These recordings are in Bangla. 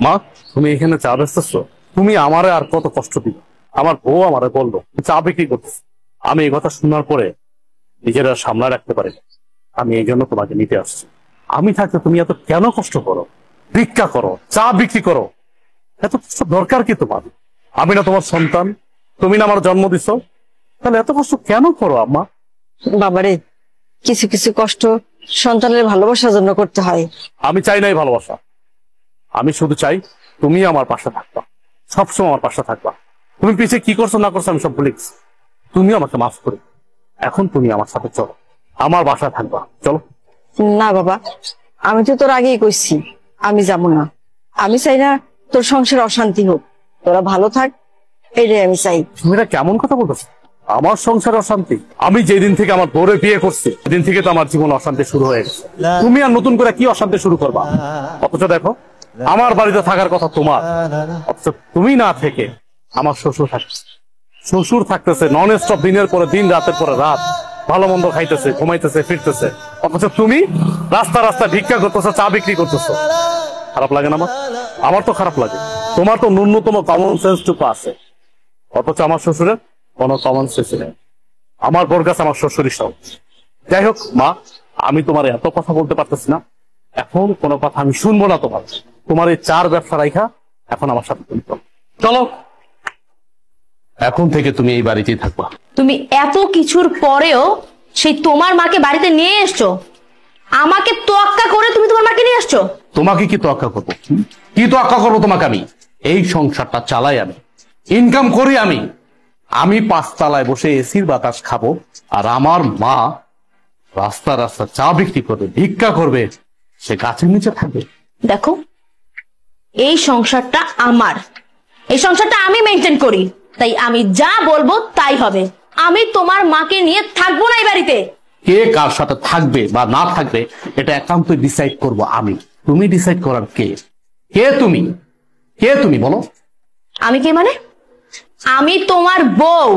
মা, তুমি এখানে চা বেচতেছো? তুমি আমারে আর কত কষ্ট দিবে? আমার বউ আমারে বললো চা বিক্রি করতেছে। আমি এই কথা শোনার পরে নিজেরা সামলা রাখতে পারি না। আমি এই জন্য তোমাকে নিতে আসছি। আমি থাকতে তুমি এত কেন কষ্ট করো? ভিক্ষা করো, চা বিক্রি করো, এত কষ্ট দরকার কি তোমার? আমি না তোমার সন্তান? তুমি না আমার জন্ম দিছো? তাহলে এত কষ্ট কেন করো আম্মা? বাবারে, কিছু কিছু কষ্ট সন্তানের ভালোবাসার জন্য করতে হয়। আমি চাই না এই ভালোবাসা। আমি শুধু চাই তুমি আমার পাশে থাকবা, সবসময় আমার পাশে থাকবা। তুমি পিছিয়ে কি করছো না করছো আমি সব ভুলে গেছি। তুমি আমাকে মাফ করে এখন তুমি আমার সাথে চলো, আমার বাসায় থাকবা, চলো। না বাবা, আমি তো তোর আগেই কইছি আমি যাব না। আমি চাই না তোর সংসারে অশান্তি হোক, তোরা ভালো থাক, এটাই আমি চাই। তুমি এটা কেমন কথা বলতেছো? আমার সংসার অশান্তি? আমি যেদিন থেকে আমার বউরে বিয়ে করছি সেদিন থেকে তো আমার জীবন অশান্তি শুরু হয়ে গেছে। তুমি আর নতুন করে কি অশান্তি শুরু করবা? অথচ দেখো, আমার বাড়িতে থাকার কথা তোমার, অথচ তুমি না থেকে আমার শ্বশুর থাকছে। শ্বশুর থাকতেছে নন স্টপ, দিনের পরে দিন, রাতের পরে রাত, ভালো মন্দ খাইতেছে, ঘুমাইতেছে, ফিরতেছে। অথচ তুমি রাস্তা রাস্তা ভিক্ষা করতেছো, চা বিক্রি করতেছো। খারাপ লাগে না আমার? আমার তো খারাপ লাগে। তোমার তো ন্যূনতম কমন সেন্সটুকু আছে, অথচ আমার শ্বশুরের কোনো কমন সেন্স নেই। আমার বোর কাছে আমার শ্বশুরই সব। যাই হোক মা, আমি তোমার এত কথা বলতে পারতেছি না। এখন কোনো কথা আমি শুনবো না তোমার। তোমার এই চার ব্যবসা রাইখা এখন আমার সাথে তুমি চলো। এখন থেকে তুমি এই বাড়িতেই থাকবা। তুমি এত কিছুর পরেও সেই তোমার মাকে বাড়িতে নিয়ে এসছো? আমাকে তোয়াক্কা করে তুমি তোমার মাকে নিয়ে আসছো? তোমাকে কি তোয়াক্কা করবো? কি তোয়াক্কা করবো তোমাকে? আমি এই সংসারটা চালাই, আমি ইনকাম করি। আমি 5 তলায় বসে এসির বাতাস খাবো, আর আমার মা রাস্তা রাস্তা চা বিক্রি করবে, ভিক্ষা করবে, সে গাছের নিচে থাকবে। দেখো, এই সংসারটা আমার, এই সংসারটা আমি মেনটেন করি, তাই আমি যা বলবো তাই হবে। আমি তোমার মাকে নিয়ে থাকবো না এই বাড়িতে। কে কার সাথে থাকবে বা না থাকবে এটা একান্ত ডিসাইড করব আমি। তুমি ডিসাইড করার কে? কে তুমি? কে তুমি বলো? আমি কে মানে? আমি তোমার বউ।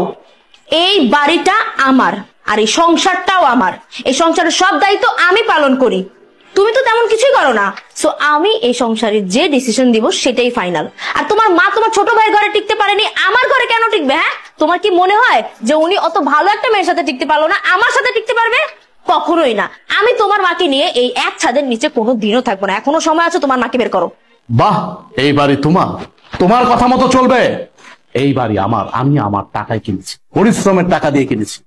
এই বাড়িটা আমার, আর এই সংসারটাও আমার। এই সংসারের সব দায়িত্ব আমি পালন করি। তুমি তো তেমন কিছুই করো না। সো আমি এই সংসারে যে ডিসিশন দিব সেটাই ফাইনাল। আর তোমার মা তোমার ছোট ভাইয়ের ঘরে টিকতে পারেনি, আমার ঘরে কেন টিকবে? হ্যাঁ, তোমার কি মনে হয় যে উনি অত ভালো একটা মেয়ের সাথে টিকতে পারলো না, আমার সাথে টিকতে পারবে? কখনোই না। আমি তোমার মাকে নিয়ে এই এক ছাদের নিচে কোনো দিনও থাকবো না। এখনো সময় আছে, তোমার মাকে বের করো। বাহ, এই বাড়ি তোমার, তোমার কথা মতো চলবে। এই বাড়ি আমার, আমি আমার টাকায় কিনেছি, পরিশ্রমের টাকা দিয়ে কিনেছি।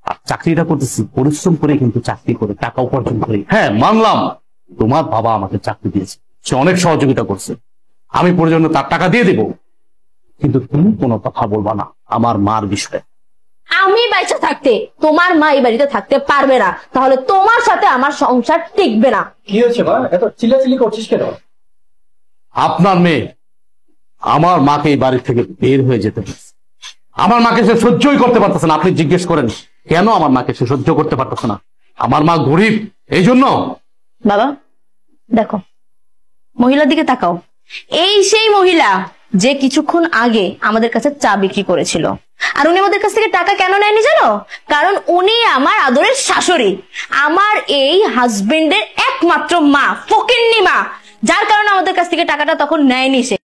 আর চাকরিটা করতেছি পরিশ্রম করে, কিন্তু চাকরি করে টাকা উপার্জন করি। হ্যাঁ মানলাম, তোমার বাবা আমাকে চাকরি দিয়েছে, সে অনেক সহযোগিতা করছে, আমি প্রয়োজনে তার টাকা দিয়ে দেব। কিন্তু তুমি কোনো কথা বলবা না আমার মার বিষয়ে। আমি বাইচা থাকতে তোমার মা এই বাড়িতে থাকতে পারবে না, তাহলে তোমার সাথে আমার সংসার টিকবে না। কি হয়েছে মা, এত চিল্লাচিল্লি করছিস কেন? আপনার মেয়ে আমার মাকে এই বাড়ি থেকে বের হয়ে যেতে বলছে। আমার মাকে সে সহ্যই করতে পারতেছে না। আপনি জিজ্ঞেস করেন কেন আমার মাকে সে সহ্য করতে পারতেছে না? আমার মা গরিব, এই জন্য। বাবা দেখো, মহিলার দিকে তাকাও। এই সেই মহিলা যে কিছুক্ষণ আগে আমাদের কাছে চা বিক্রি করেছিল। আর উনি আমাদের কাছ থেকে টাকা কেন নেয়নি জানো? কারণ উনি আমার আদরের শাশুড়ি, আমার এই হাজবেন্ডের একমাত্র মা, ফকিন্নি মা, যার কারণে আমাদের কাছ থেকে টাকাটা তখন নেয়নি সে।